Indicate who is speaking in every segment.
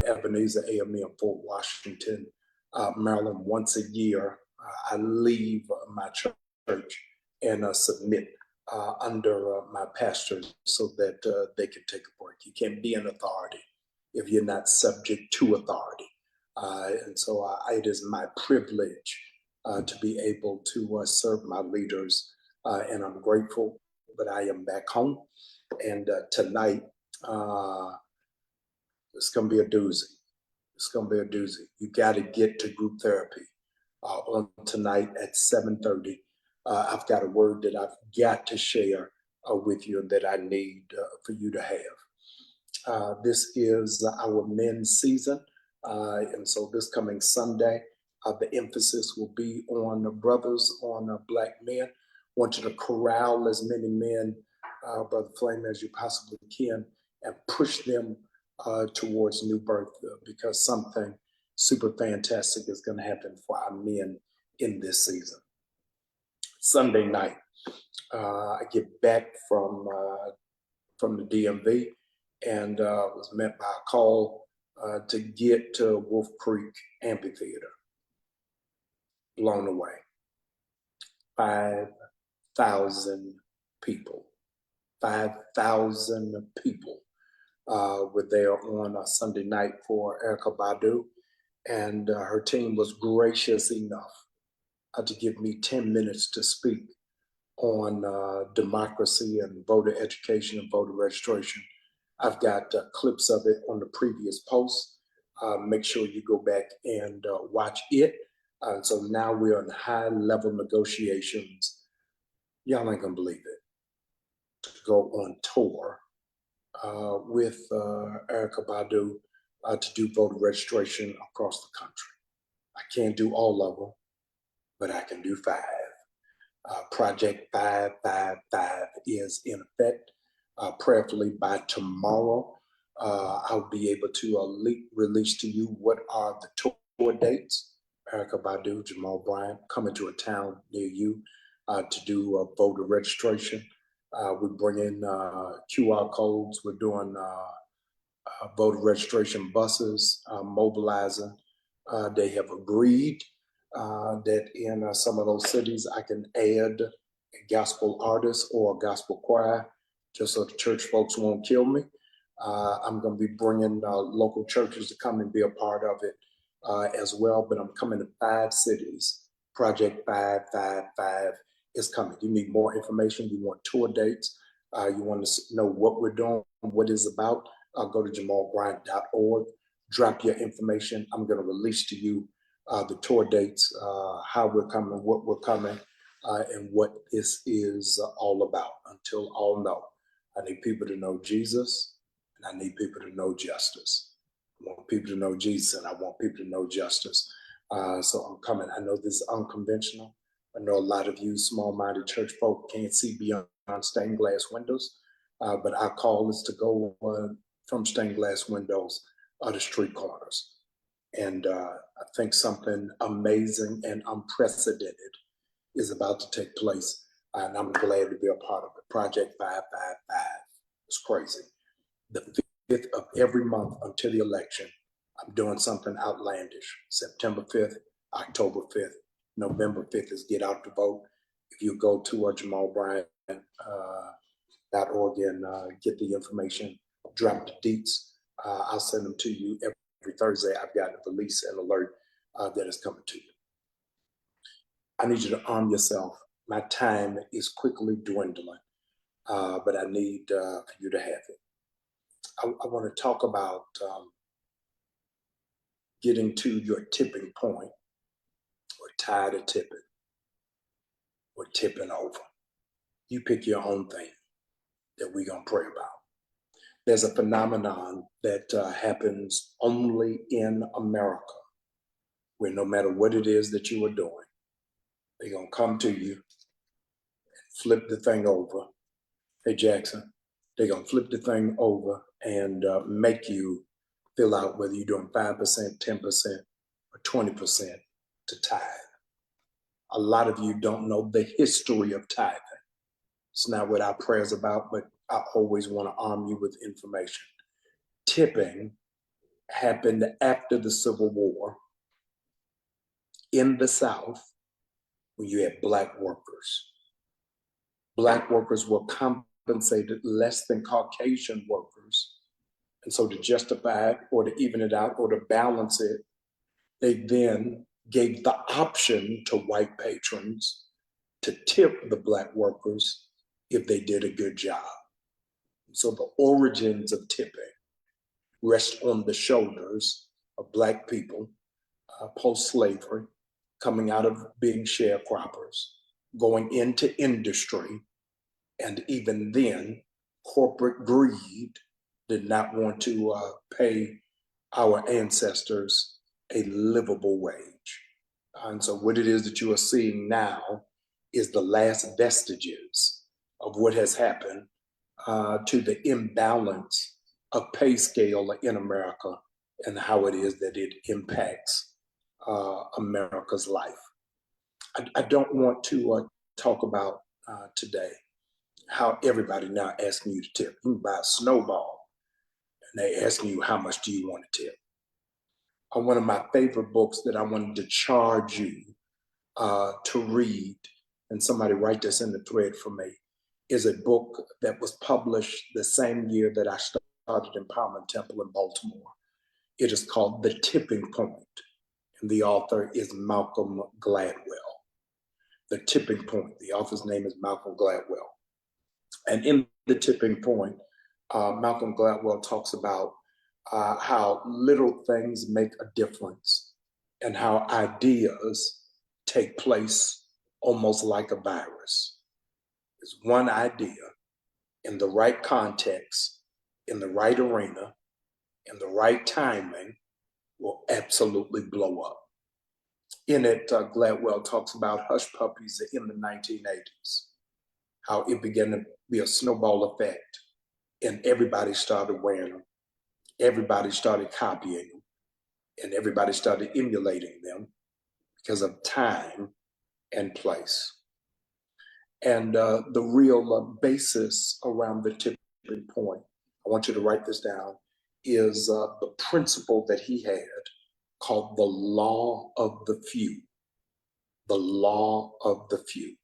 Speaker 1: Ebenezer AME in Fort Washington, Maryland. Once a year, I leave my church and submit under my pastors so that they can take a break. You can't be an authority if you're not subject to authority. And so it is my privilege to be able to serve my leaders, and I'm grateful. But I am back home, and tonight it's going to be a doozy. It's going to be a doozy. You got to get to group therapy on tonight at 7:30. I've got a word that I've got to share with you that I need for you to have. This is our men's season, and so this coming Sunday, the emphasis will be on the brothers, on black men. I want you to corral as many men, Brother Flame, as you possibly can, and push them towards new birth, because something super fantastic is going to happen for our men in this season. Sunday night, I get back from the DMV and was met by a call to get to Wolf Creek Amphitheater. Blown away. 5,000 people. 5,000 people were there on a Sunday night for Erykah Badu, and her team was gracious enough to give me 10 minutes to speak on democracy and voter education and voter registration. I've got clips of it on the previous post. Make sure you go back and watch it. So now we're in high-level negotiations. Y'all ain't gonna believe it. To go on tour with Erykah Badu to do voter registration across the country. I can't do all of them, but I can do 5. Project 555 is in effect. Prayerfully by tomorrow, I'll be able to release to you what are the tour dates. Erykah Badu, Jamal, Bryant coming to a town near you to do voter registration. We bring in QR codes. We're doing voter registration buses, mobilizing. They have agreed that in some of those cities I can add a gospel artist or a gospel choir just so the church folks won't kill me. I'm going to be bringing local churches to come and be a part of it as well, but I'm coming to 5 cities. Project 555 is coming. You need more information. You want tour dates. You want to know what we're doing, what it's about. Go to jamalbryant.org. Drop your information. I'm going to release to you the tour dates, how we're coming, what we're coming, and what this is all about. Until all know, I need people to know Jesus, and I need people to know justice. I want people to know Jesus, and I want people to know justice. So I'm coming. I know this is unconventional. I know a lot of you small-minded church folk can't see beyond stained glass windows, but our call is to go from stained glass windows to street corners. And I think something amazing and unprecedented is about to take place, and I'm glad to be a part of it. Project 555. It's crazy. The 5th of every month until the election, I'm doing something outlandish. September 5th, October 5th, November 5th is Get Out to Vote. If you go to jamalbryant.org and get the information, drop the deets, I'll send them to you every Thursday. I've got to release an alert that is coming to you. I need you to arm yourself. My time is quickly dwindling, but I need for you to have it. I want to talk about getting to your tipping point. We're tired of tipping. We're tipping over. You pick your own thing that we're going to pray about. There's a phenomenon that happens only in America, where no matter what it is that you are doing, they're going to come to you and flip the thing over. Hey, Jackson, they're going to flip the thing over and make you fill out whether you're doing 5%, 10%, or 20% to tithe. A lot of you don't know the history of tithing. It's not what our prayer's about, but I always want to arm you with information. Tipping happened after the Civil War in the South when you had Black workers. Black workers were compensated less than Caucasian workers. And so to justify it or to even it out or to balance it, they then gave the option to white patrons to tip the Black workers if they did a good job. So the origins of tipping rest on the shoulders of Black people post-slavery, coming out of being sharecroppers, going into industry, and even then, corporate greed did not want to pay our ancestors a livable wage. And so what it is that you are seeing now is the last vestiges of what has happened to the imbalance of pay scale in America and how it is that it impacts America's life. I don't want to talk about today how everybody now asking you to tip. You can buy a snowball and they asking you how much do you want to tip. One of my favorite books that I wanted to charge you to read, and somebody write this in the thread for me, is a book that was published the same year that I started Empowerment Temple in Baltimore. It is called The Tipping Point, and the author is Malcolm Gladwell. The Tipping Point, the author's name is Malcolm Gladwell. And in The Tipping Point, Malcolm Gladwell talks about how little things make a difference and how ideas take place almost like a virus. It's one idea in the right context, in the right arena, in the right timing will absolutely blow up. In it, Gladwell talks about hush puppies in the 1980s, how it began to be a snowball effect and everybody started wearing them. Everybody started copying them and everybody started emulating them because of time and place. And the real basis around the tipping point, I want you to write this down, is the principle that he had called the law of the few. The law of the few.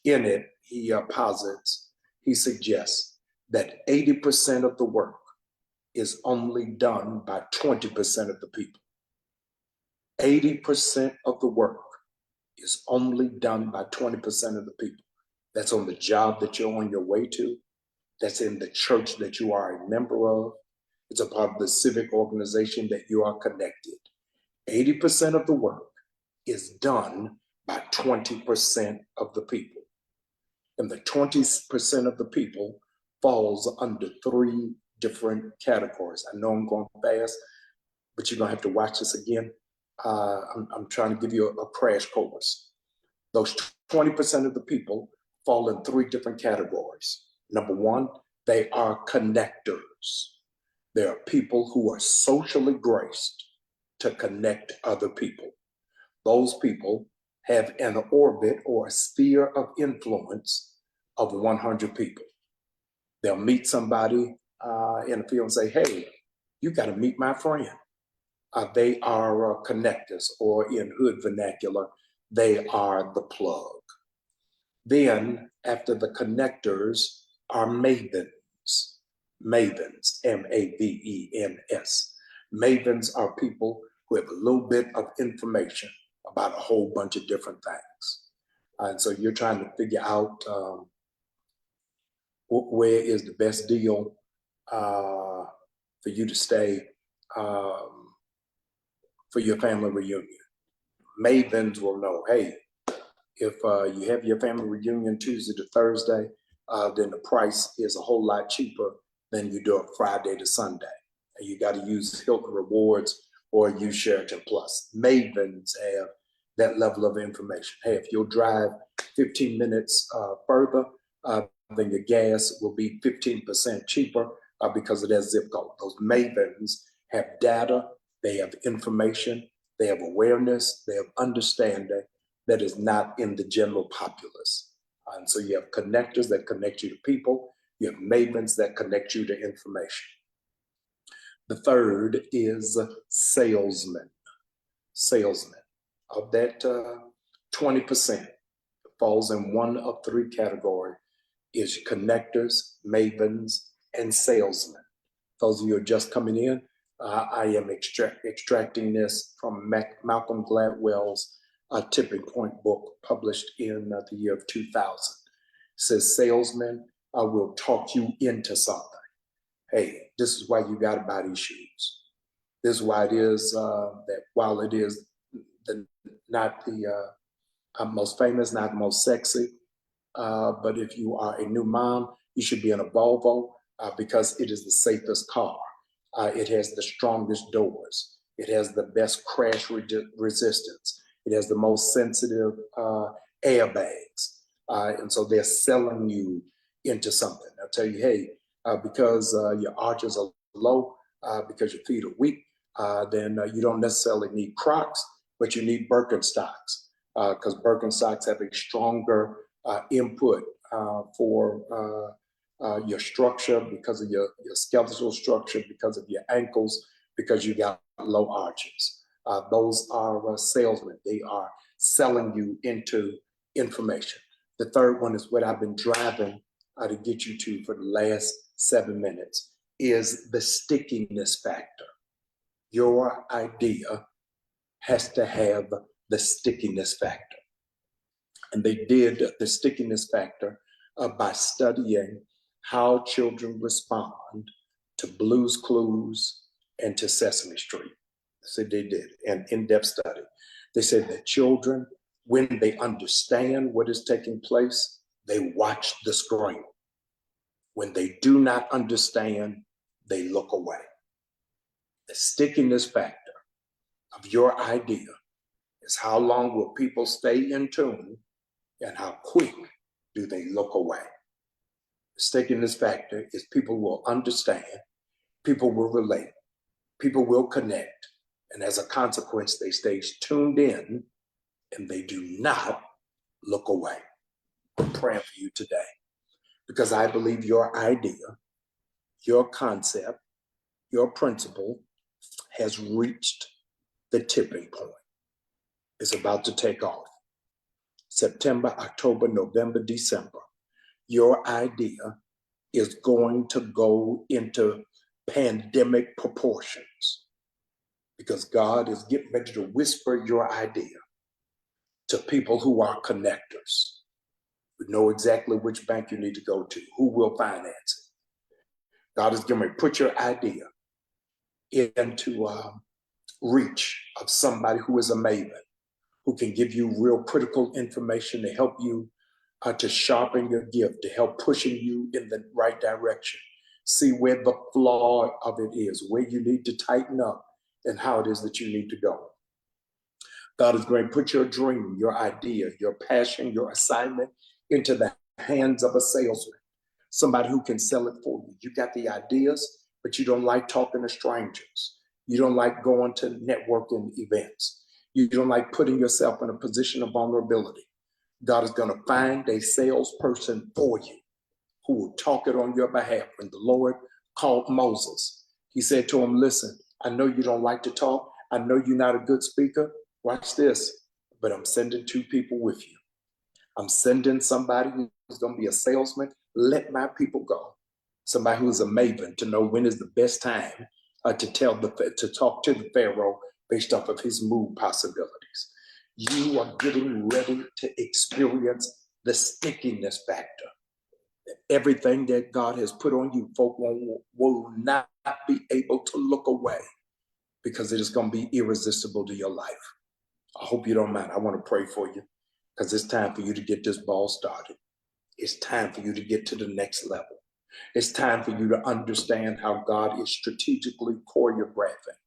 Speaker 1: In it, he he suggests that 80% of the work is only done by 20% of the people. 80% of the work is only done by 20% of the people. That's on the job that you're on your way to. That's in the church that you are a member of. It's a part of the civic organization that you are connected. 80% of the work is done by 20% of the people. And the 20% of the people falls under three different categories. I know I'm going fast, but you're gonna have to watch this again. I'm trying to give you a crash course. Those 20% of the people fall in three different categories. Number one, they are connectors. They are people who are socially graced to connect other people. Those people have an orbit or a sphere of influence of 100 people. They'll meet somebody in the field and say, hey, you got to meet my friend. They are connectors, or in hood vernacular, they are the plug. Then after the connectors are mavens. Mavens, Mavens. Mavens are people who have a little bit of information about a whole bunch of different things. And so you're trying to figure out where is the best deal for you to stay for your family reunion. Mavens will know, hey, if you have your family reunion Tuesday to Thursday, then the price is a whole lot cheaper than you do it Friday to Sunday. And you got to use Hilton Rewards or use Sheraton Plus. Mavens have that level of information. Hey, if you'll drive 15 minutes further, then your gas will be 15% cheaper because of that zip code. Those mavens have data, they have information, they have awareness, they have understanding that is not in the general populace. And so you have connectors that connect you to people. You have mavens that connect you to information. The third is salesmen. Salesmen. Of that 20% falls in one of three categories: is connectors, mavens, and salesmen. Those of you who are just coming in, I am extracting this from Malcolm Gladwell's Tipping Point book, published in the year of 2000. It says, salesmen will talk you into something. Hey, this is why you got to buy these shoes. This is why it is that while it is not the most famous, not the most sexy, but if you are a new mom, you should be in a Volvo because it is the safest car. It has the strongest doors. It has the best crash resistance. It has the most sensitive airbags. And so they're selling you into something. They'll tell you, hey, because your arches are low, because your feet are weak, then you don't necessarily need Crocs, but you need Birkenstocks, because Birkenstocks have a stronger input for your structure, because of your skeletal structure, because of your ankles, because you got low arches. Those are salesmen. They are selling you into information. The third one is what I've been driving to get you to for the last 7 minutes, is the stickiness factor. Your idea has to have the stickiness factor. And they did the stickiness factor by studying how children respond to Blue's Clues and to Sesame Street. So they did an in-depth study. They said that children, when they understand what is taking place, they watch the screen. When they do not understand, they look away. The stickiness factor of your idea is how long will people stay in tune and how quick do they look away. The stickiness factor is people will understand, people will relate, people will connect, and as a consequence, they stay tuned in and they do not look away. I'm praying for you today because I believe your idea, your concept, your principle has reached the tipping point. It's about to take off. September, October, November, December. Your idea is going to go into pandemic proportions because God is getting ready to whisper your idea to people who are connectors, who know exactly which bank you need to go to, who will finance it. God is going to put your idea into reach of somebody who is a maven, who can give you real critical information to help you to sharpen your gift, to help pushing you in the right direction. See where the flaw of it is, where you need to tighten up, and how it is that you need to go. God is going to put your dream, your idea, your passion, your assignment into the hands of a salesman, somebody who can sell it for you. You got the ideas, but you don't like talking to strangers. You don't like going to networking events. You don't like putting yourself in a position of vulnerability. God is going to find a salesperson for you who will talk it on your behalf. When the Lord called Moses, he said to him, listen, I know you don't like to talk. I know you're not a good speaker. Watch this, but I'm sending 2 people with you. I'm sending somebody who's going to be a salesman. Let my people go. Somebody who is a maven to know when is the best time to talk to the Pharaoh based off of his mood possibilities. You are getting ready to experience the stickiness factor. Everything that God has put on you, folk will not be able to look away because it is going to be irresistible to your life. I hope you don't mind. I want to pray for you because it's time for you to get this ball started. It's time for you to get to the next level. It's time for you to understand how God is strategically choreographing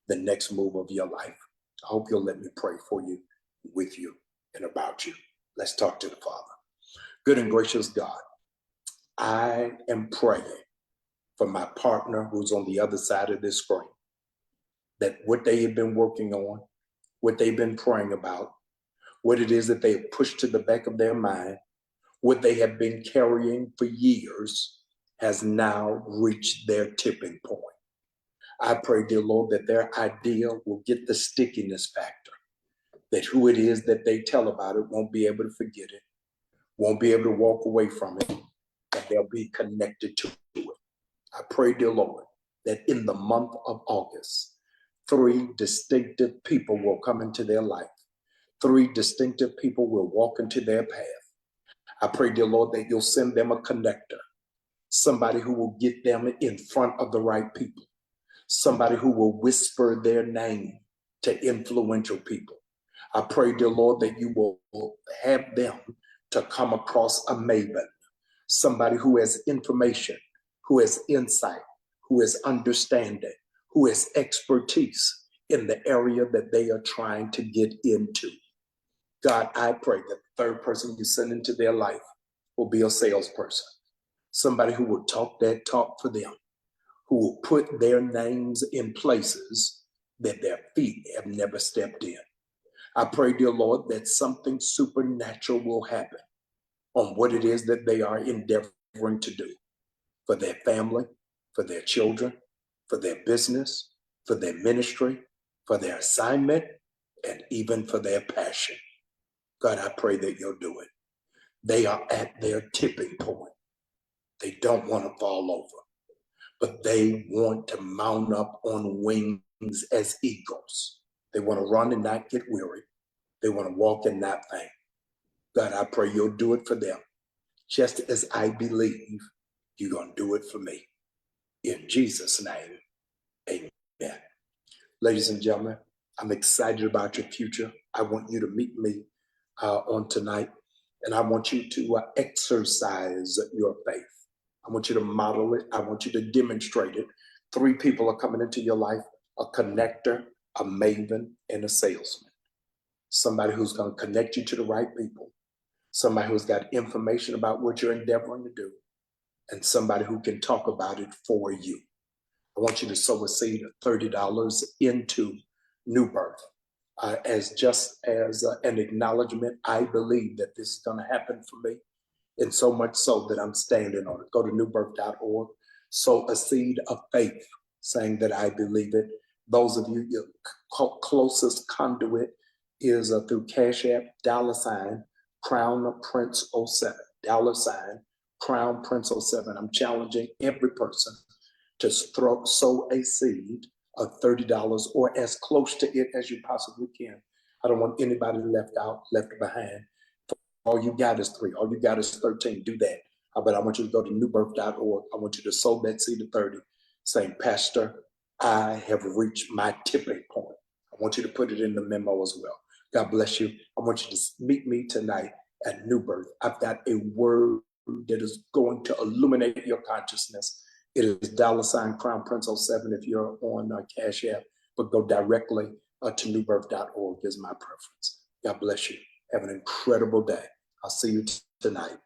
Speaker 1: the next move of your life. I hope you'll let me pray for you, with you, and about you. Let's talk to the Father. Good and gracious God, I am praying for my partner who's on the other side of this screen, that what they have been working on, what they've been praying about, what it is that they have pushed to the back of their mind, what they have been carrying for years, has now reached their tipping point. I pray, dear Lord, that their idea will get the stickiness factor, that who it is that they tell about it won't be able to forget it, won't be able to walk away from it, that they'll be connected to it. I pray, dear Lord, that in the month of August, 3 distinctive people will come into their life. 3 distinctive people will walk into their path. I pray, dear Lord, that you'll send them a connector, somebody who will get them in front of the right people, somebody who will whisper their name to influential people. I pray, dear Lord, that you will have them to come across a maven, somebody who has information, who has insight, who has understanding, who has expertise in the area that they are trying to get into. God, I pray that the 3rd person you send into their life will be a salesperson, somebody who will talk that talk for them, who will put their names in places that their feet have never stepped in. I pray, dear Lord, that something supernatural will happen on what it is that they are endeavoring to do for their family, for their children, for their business, for their ministry, for their assignment, and even for their passion. God, I pray that you'll do it. They are at their tipping point. They don't want to fall over, but they want to mount up on wings as eagles. They want to run and not get weary. They want to walk and not faint. God, I pray you'll do it for them, just as I believe you're going to do it for me. In Jesus' name, amen. Ladies and gentlemen, I'm excited about your future. I want you to meet me on tonight, and I want you to exercise your faith. I want you to model it. I want you to demonstrate it. 3 people are coming into your life: a connector, a maven, and a salesman. Somebody who's going to connect you to the right people, somebody who's got information about what you're endeavoring to do, and somebody who can talk about it for you. I want you to sow a seed of $30 into New Birth as just as an acknowledgement. I believe that this is going to happen for me, and so much so that I'm standing on it. Go to newbirth.org, sow a seed of faith, saying that I believe it. Those of you, your closest conduit is through Cash App, $ Crown Prince 07, $ Crown Prince 07. I'm challenging every person to sow a seed of $30 or as close to it as you possibly can. I don't want anybody left out, left behind. All you got is 3. All you got is 13. Do that. But I want you to go to newbirth.org. I want you to sow that seed of 30, saying, Pastor, I have reached my tipping point. I want you to put it in the memo as well. God bless you. I want you to meet me tonight at New Birth. I've got a word that is going to illuminate your consciousness. It is $ Crown Prince 07 if you're on Cash App, but go directly to newbirth.org is my preference. God bless you. Have an incredible day. I'll see you tonight.